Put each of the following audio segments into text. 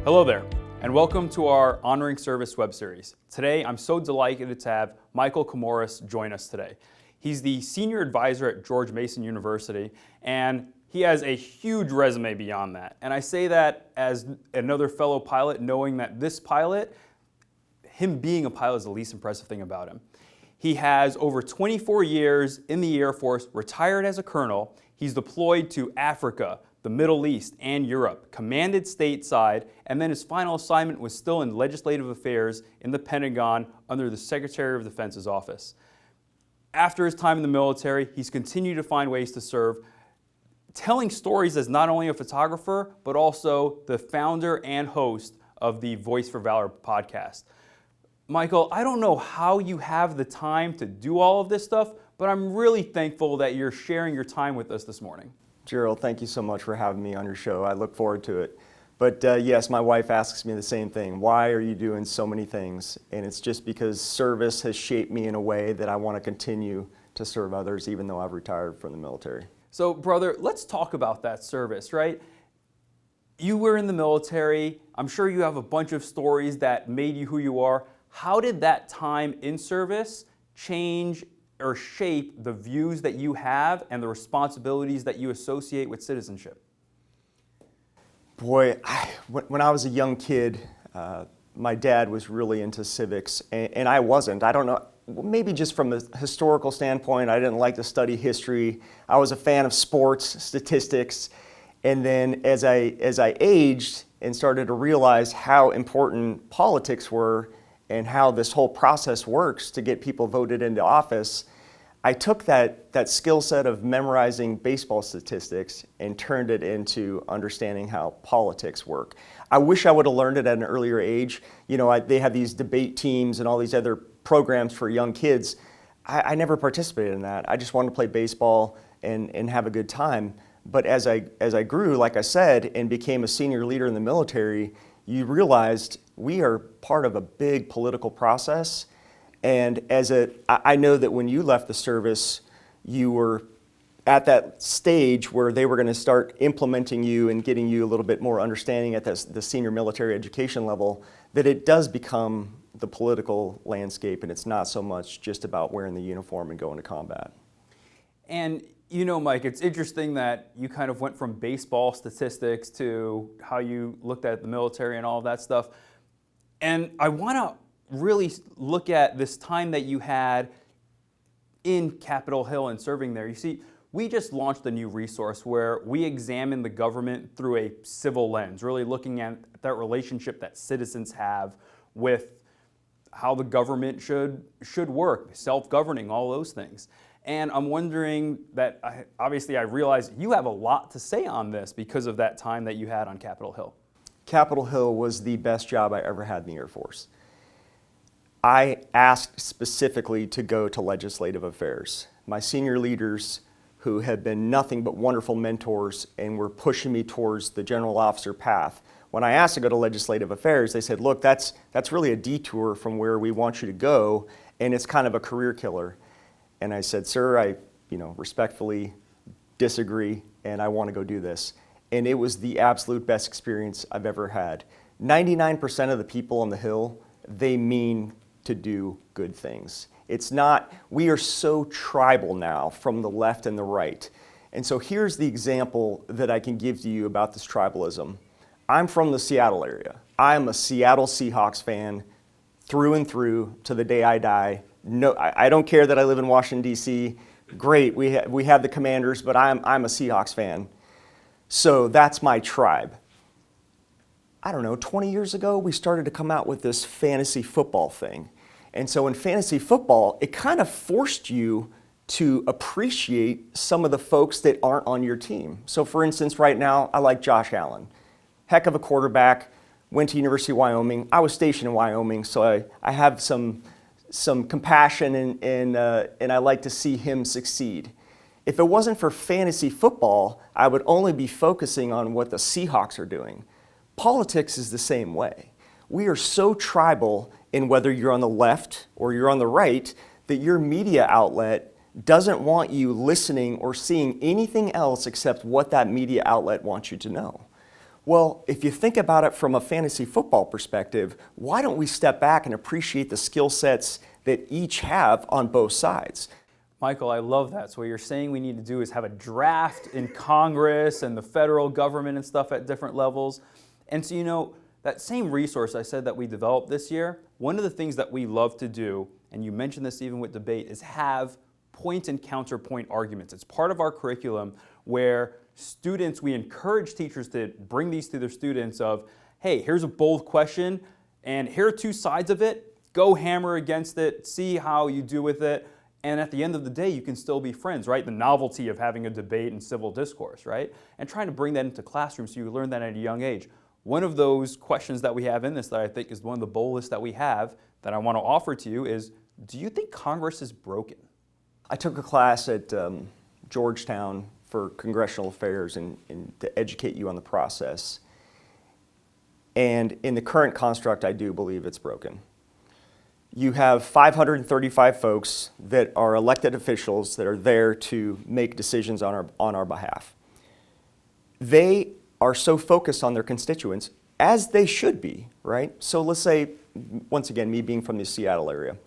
Hello there, and welcome to our Honoring Service web series. Today, I'm so delighted to have Michael Komorous join us today. He's the senior advisor at George Mason University, and he has a huge resume beyond that. And I say that as another fellow pilot, knowing that this pilot, him being a pilot is the least impressive thing about him. He has over 24 years in the Air Force, retired as a colonel. He's deployed to Africa, the Middle East, and Europe, commanded stateside, and then his final assignment was still in legislative affairs in the Pentagon under the Secretary of Defense's office. After his time in the military, he's continued to find ways to serve, telling stories as not only a photographer, but also the founder and host of the Voice for Valor podcast. Michael, I don't know how you have the time to do all of this stuff, but I'm really thankful that you're sharing your time with us this morning. Gerald, thank you so much for having me on your show. I look forward to it. But yes, my wife asks me the same thing. Why are you doing so many things? And it's just because service has shaped me in a way that I want to continue to serve others, even though I've retired from the military. So, brother, let's talk about that service, right? You were in the military. I'm sure you have a bunch of stories that made you who you are. How did that time in service change or shape the views that you have and the responsibilities that you associate with citizenship? Boy, when I was a young kid, my dad was really into civics, and I wasn't. I don't know, maybe just from a historical standpoint, I didn't like to study history. I was a fan of sports, statistics, and then as I aged and started to realize how important politics were and how this whole process works to get people voted into office, I took that skill set of memorizing baseball statistics and turned it into understanding how politics work. I wish I would have learned it at an earlier age. You know, they have these debate teams and all these other programs for young kids. I never participated in that. I just wanted to play baseball and have a good time. But as I grew, like I said, and became a senior leader in the military, you realized we are part of a big political process. And I know that when you left the service, you were at that stage where they were going to start implementing you and getting you a little bit more understanding at the senior military education level, that it does become the political landscape, and it's not so much just about wearing the uniform and going to combat. And you know, Mike, it's interesting that you kind of went from baseball statistics to how you looked at the military and all of that stuff. And I want to really look at this time that you had in Capitol Hill and serving there. You see, we just launched a new resource where we examine the government through a civil lens, really looking at that relationship that citizens have with how the government should work, self-governing, all those things. And I'm wondering that, obviously I realize you have a lot to say on this because of that time that you had on Capitol Hill. Capitol Hill was the best job I ever had in the Air Force. I asked specifically to go to legislative affairs. My senior leaders, who had been nothing but wonderful mentors and were pushing me towards the general officer path, when I asked to go to legislative affairs, they said, look, that's really a detour from where we want you to go, and it's kind of a career killer. And I said, sir, I respectfully disagree, and I want to go do this. And it was the absolute best experience I've ever had. 99% of the people on the Hill, they mean to do good things. It's not, we are so tribal now from the left and the right. And so here's the example that I can give to you about this tribalism. I'm from the Seattle area. I'm a Seattle Seahawks fan through and through to the day I die. No, I don't care that I live in Washington, D.C. Great, we have the Commanders, but I'm a Seahawks fan. So that's my tribe. I don't know, 20 years ago, we started to come out with this fantasy football thing. And so in fantasy football, it kind of forced you to appreciate some of the folks that aren't on your team. So for instance, right now, I like Josh Allen. Heck of a quarterback, went to University of Wyoming. I was stationed in Wyoming, so I have some compassion and I like to see him succeed. If it wasn't for fantasy football, I would only be focusing on what the Seahawks are doing. Politics is the same way. We are so tribal in whether you're on the left or you're on the right that your media outlet doesn't want you listening or seeing anything else except what that media outlet wants you to know. Well, if you think about it from a fantasy football perspective, why don't we step back and appreciate the skill sets that each have on both sides? Michael, I love that. So what you're saying we need to do is have a draft in Congress and the federal government and stuff at different levels. And so, that same resource I said that we developed this year, one of the things that we love to do, and you mentioned this even with debate, is have point and counterpoint arguments. It's part of our curriculum where we encourage teachers to bring these to their students of, hey, here's a bold question, and here are two sides of it. Go hammer against it, see how you do with it. And at the end of the day, you can still be friends, right? The novelty of having a debate and civil discourse, right? And trying to bring that into classrooms so you learn that at a young age. One of those questions that we have in this that I think is one of the boldest that we have that I want to offer to you is, do you think Congress is broken? I took a class at Georgetown for congressional affairs and to educate you on the process. And in the current construct, I do believe it's broken. You have 535 folks that are elected officials that are there to make decisions on our behalf. They are so focused on their constituents, as they should be, right? So let's say, once again, me being from the Seattle area,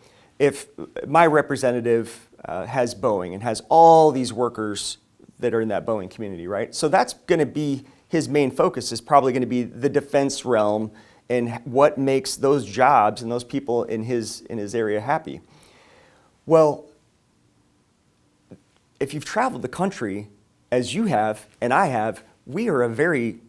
if my representative has Boeing and has all these workers that are in that Boeing community, right? So that's going to be his main focus, is probably going to be the defense realm and what makes those jobs and those people in his area happy. Well, if you've traveled the country, as you have and I have, we are a very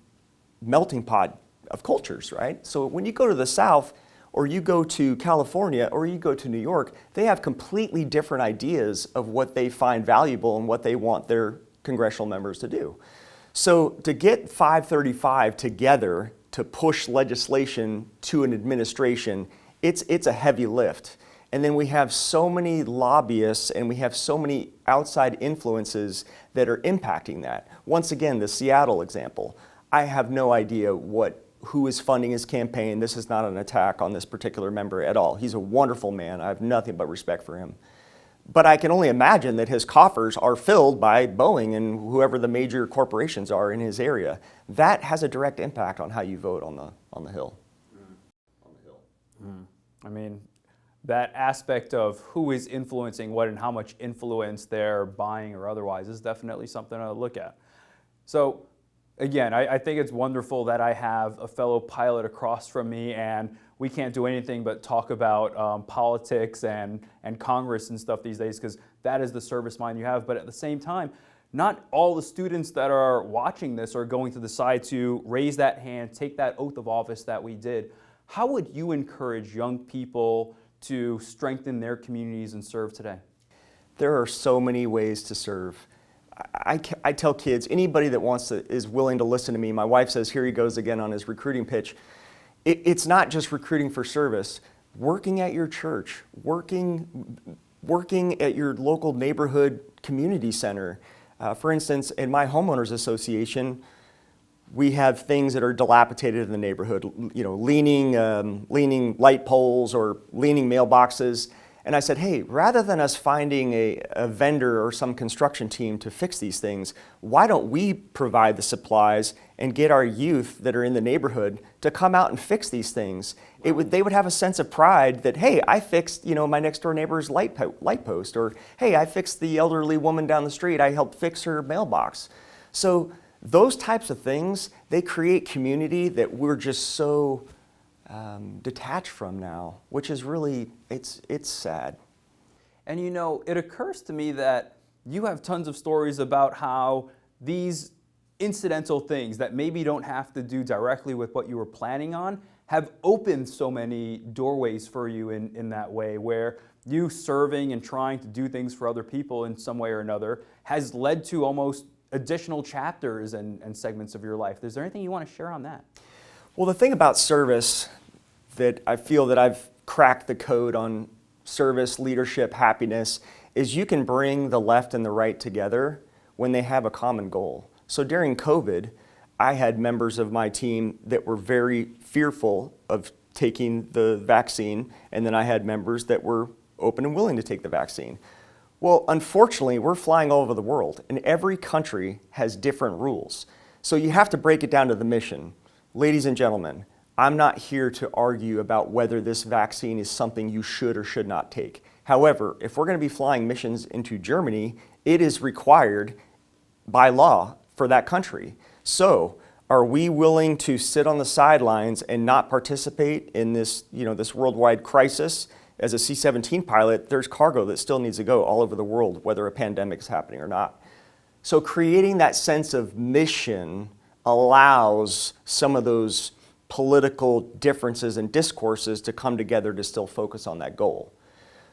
melting pot of cultures, right? So when you go to the South, or you go to California, or you go to New York, they have completely different ideas of what they find valuable and what they want their congressional members to do. So to get 535 together to push legislation to an administration, it's a heavy lift. And then we have so many lobbyists and we have so many outside influences that are impacting that. Once again, the Seattle example, I have no idea who is funding his campaign. This is not an attack on this particular member at all. He's a wonderful man. I have nothing but respect for him. But I can only imagine that his coffers are filled by Boeing and whoever the major corporations are in his area. That has a direct impact on how you vote on the Hill. I mean, that aspect of who is influencing what and how much influence they're buying or otherwise is definitely something to look at. So again, I think it's wonderful that I have a fellow pilot across from me, and we can't do anything but talk about politics and Congress and stuff these days, because that is the service mind you have. But at the same time, not all the students that are watching this are going to decide to raise that hand, take that oath of office that we did. How would you encourage young people to strengthen their communities and serve today? There are so many ways to serve. I tell kids, anybody that is willing to listen to me, my wife says, here he goes again on his recruiting pitch. It's not just recruiting for service. Working at your church, working at your local neighborhood community center. For instance, in my homeowners association, we have things that are dilapidated in the neighborhood, leaning light poles or leaning mailboxes. And I said, hey, rather than us finding a vendor or some construction team to fix these things, why don't we provide the supplies and get our youth that are in the neighborhood to come out and fix these things? They would have a sense of pride that, hey, I fixed my next door neighbor's light post, or hey, I fixed the elderly woman down the street, I helped fix her mailbox. So those types of things, they create community that we're just so detached from now, which is really, it's sad. And it occurs to me that you have tons of stories about how these incidental things that maybe don't have to do directly with what you were planning on have opened so many doorways for you in that way, where you serving and trying to do things for other people in some way or another has led to almost additional chapters and segments of your life. Is there anything you want to share on that? Well, the thing about service that I feel that I've cracked the code on service, leadership, happiness, is you can bring the left and the right together when they have a common goal. So during COVID, I had members of my team that were very fearful of taking the vaccine, and then I had members that were open and willing to take the vaccine. Well, unfortunately, we're flying all over the world, and every country has different rules. So you have to break it down to the mission. Ladies and gentlemen, I'm not here to argue about whether this vaccine is something you should or should not take. However, if we're going to be flying missions into Germany, it is required by law for that country. So, are we willing to sit on the sidelines and not participate in this, this worldwide crisis? As a C-17 pilot, there's cargo that still needs to go all over the world, whether a pandemic is happening or not. So creating that sense of mission allows some of those political differences and discourses to come together to still focus on that goal.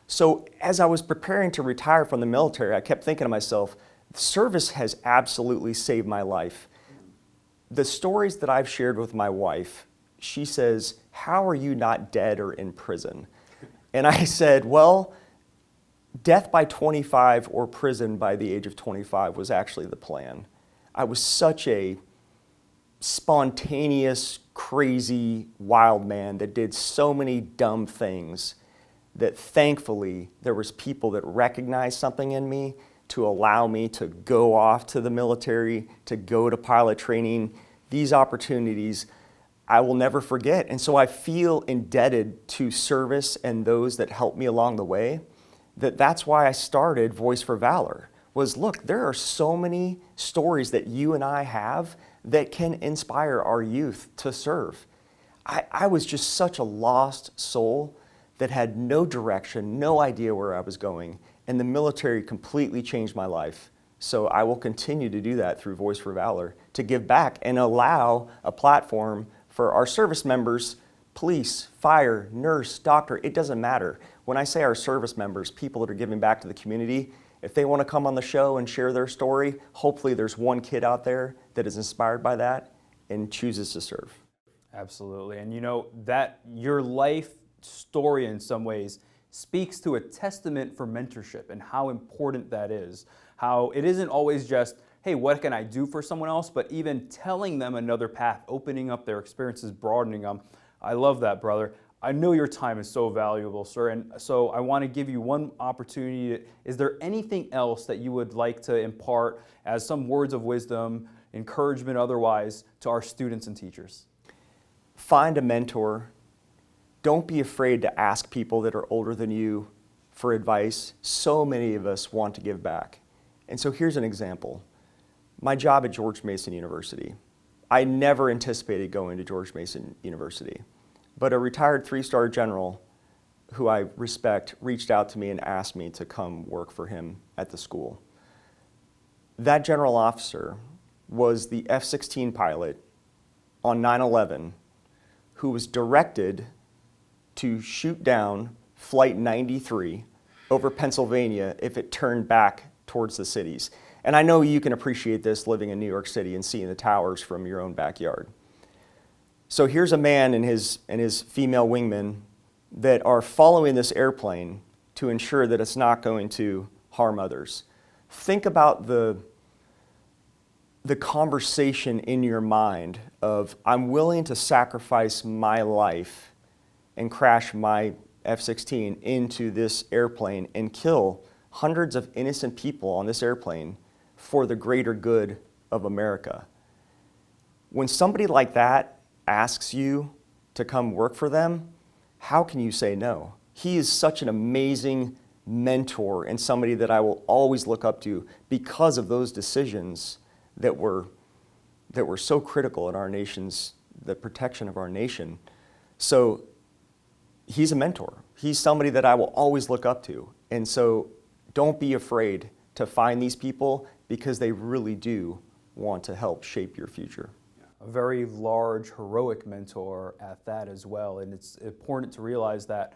So as I was preparing to retire from the military, I kept thinking to myself, service has absolutely saved my life. The stories that I've shared with my wife, she says, how are you not dead or in prison? And I said, well, death by 25 or prison by the age of 25 was actually the plan. I was such a spontaneous, crazy, wild man that did so many dumb things that thankfully there was people that recognized something in me to allow me to go off to the military, to go to pilot training. These opportunities I will never forget. And so I feel indebted to service and those that helped me along the way. That's why I started Voice for Valor, was look, there are so many stories that you and I have that can inspire our youth to serve. I was just such a lost soul that had no direction, no idea where I was going, and the military completely changed my life. So I will continue to do that through Voice for Valor, to give back and allow a platform for our service members, police, fire, nurse, doctor, it doesn't matter. When I say our service members, people that are giving back to the community, if they want to come on the show and share their story, hopefully there's one kid out there that is inspired by that and chooses to serve. Absolutely. And that your life story in some ways speaks to a testament for mentorship and how important that is. How it isn't always just, hey, what can I do for someone else? But even telling them another path, opening up their experiences, broadening them. I love that, brother. I know your time is so valuable, sir, and so I want to give you one opportunity. Is there anything else that you would like to impart as some words of wisdom, encouragement otherwise, to our students and teachers? Find a mentor. Don't be afraid to ask people that are older than you for advice. So many of us want to give back. And so here's an example. My job at George Mason University. I never anticipated going to George Mason University. But a retired 3-star general who I respect reached out to me and asked me to come work for him at the school. That general officer was the F-16 pilot on 9/11 who was directed to shoot down Flight 93 over Pennsylvania if it turned back towards the cities. And I know you can appreciate this living in New York City and seeing the towers from your own backyard. So here's a man and his female wingman that are following this airplane to ensure that it's not going to harm others. Think about the conversation in your mind of, I'm willing to sacrifice my life and crash my F-16 into this airplane and kill hundreds of innocent people on this airplane for the greater good of America. When somebody like that asks you to come work for them, how can you say no? He is such an amazing mentor and somebody that I will always look up to because of those decisions that were so critical in our nation's, the protection of our nation. So he's a mentor. He's somebody that I will always look up to. And so don't be afraid to find these people because they really do want to help shape your future. A very large, heroic mentor at that as well. And it's important to realize that,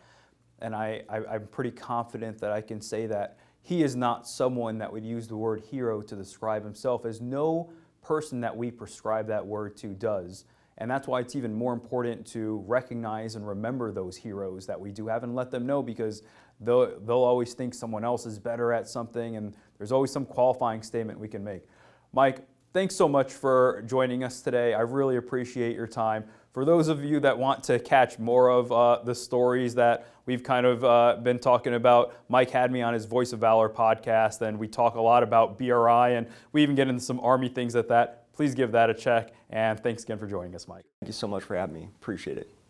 and I'm pretty confident that I can say that he is not someone that would use the word hero to describe himself, as no person that we prescribe that word to does. And that's why it's even more important to recognize and remember those heroes that we do have and let them know, because they'll always think someone else is better at something, and there's always some qualifying statement we can make. Mike, thanks so much for joining us today. I really appreciate your time. For those of you that want to catch more of the stories that we've kind of been talking about, Mike had me on his Voice of Valor podcast, and we talk a lot about BRI, and we even get into some Army things at that. please give that a check. And thanks again for joining us, Mike. Thank you so much for having me. Appreciate it.